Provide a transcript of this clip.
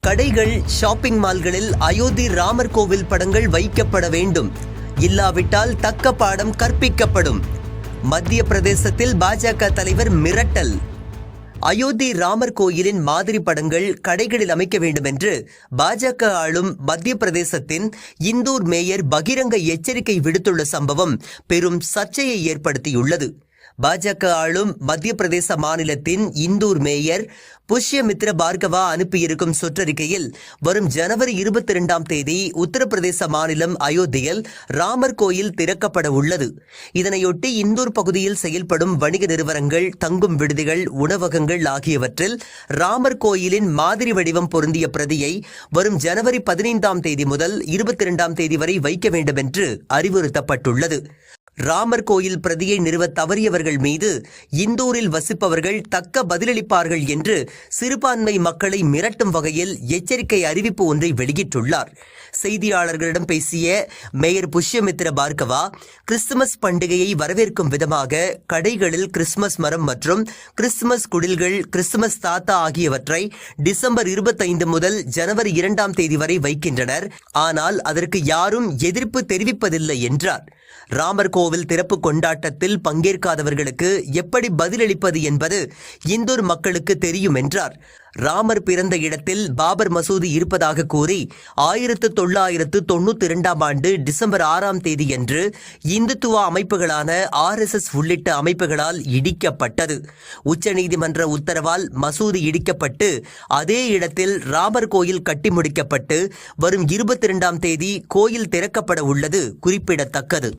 கடைகள், ஷாப்பிங் மால்களில் அயோத்தி ராமர் கோவில் படங்கள் வைக்கப்பட வேண்டும். இல்லாவிட்டால் தக்க பாடம் கற்பிக்கப்படும். மத்திய பிரதேசத்தில் பாஜக தலைவர் மிரட்டல். அயோத்தி ராமர் கோயிலின் மாதிரி படங்கள் கடைகளில் அமைக்க வேண்டும் என்று பாஜக ஆளும் மத்திய பிரதேசத்தின் இந்தூர் மேயர் பகிரங்க எச்சரிக்கை விடுத்துள்ள சம்பவம் பெரும் சர்ச்சையை ஏற்படுத்தியுள்ளது. பாஜக ஆளும் மத்திய பிரதேச மாநிலத்தின் இந்தூர் மேயர் புஷ்யமித்ர பார்கவா அனுப்பியிருக்கும் சுற்றறிக்கையில் வரும் ஜனவரி 22 உத்தரப்பிரதேச மாநிலம் அயோத்தியில் ராமர் கோயில் திறக்கப்பட உள்ளது. இதனையொட்டி இந்தூர் பகுதியில் செயல்படும் வணிக நிறுவனங்கள், தங்கும் விடுதிகள், உணவகங்கள் ஆகியவற்றில் ராமர் கோயிலின் மாதிரி வடிவம் பொருந்திய பிரதியை வரும் ஜனவரி 15 முதல் 22 வரை வைக்க வேண்டும் என்று அறிவுறுத்தப்பட்டுள்ளது. ராமர் கோயில் பிரதியை நிறுவ தவறியவர்கள் மீது இந்தூரில் வசிப்பவர்கள் தக்க பதிலளிப்பார்கள் என்று சிறுபான்மை மக்களை மிரட்டும் வகையில் எச்சரிக்கை அறிவிப்பு ஒன்றை வெளியிட்டுள்ளார். செய்தியாளர்களிடம் பேசிய மேயர் புஷ்யமித்ர பார்கவா, கிறிஸ்துமஸ் பண்டிகையை வரவேற்கும் விதமாக கடைகளில் கிறிஸ்துமஸ் மரம் மற்றும் கிறிஸ்துமஸ் குடில்கள், கிறிஸ்துமஸ் தாத்தா ஆகியவற்றை டிசம்பர் 25 முதல் ஜனவரி 2 வரை வைக்கின்றனர். ஆனால் அதற்கு யாரும் எதிர்ப்பு தெரிவிப்பதில்லை என்றார். ராமர் கோவில் திறப்பு கொண்டாட்டத்தில் பங்கேற்காதவர்களுக்கு எப்படி பதிலளிப்பது என்பது இந்தூர் மக்களுக்கு தெரியும் என்றார். ராமர் பிறந்த இடத்தில் பாபர் மசூதி இருப்பதாக கூறி 1992 டிசம்பர் 6 அன்று இந்துத்துவ அமைப்புகளான RSS உள்ளிட்ட அமைப்புகளால் இடிக்கப்பட்டது. உச்சநீதிமன்ற உத்தரவால் மசூதி இடிக்கப்பட்டு அதே இடத்தில் ராமர் கோயில் கட்டி முடிக்கப்பட்டு வரும் 22 கோயில் திறக்கப்பட உள்ளது குறிப்பிடத்தக்கது.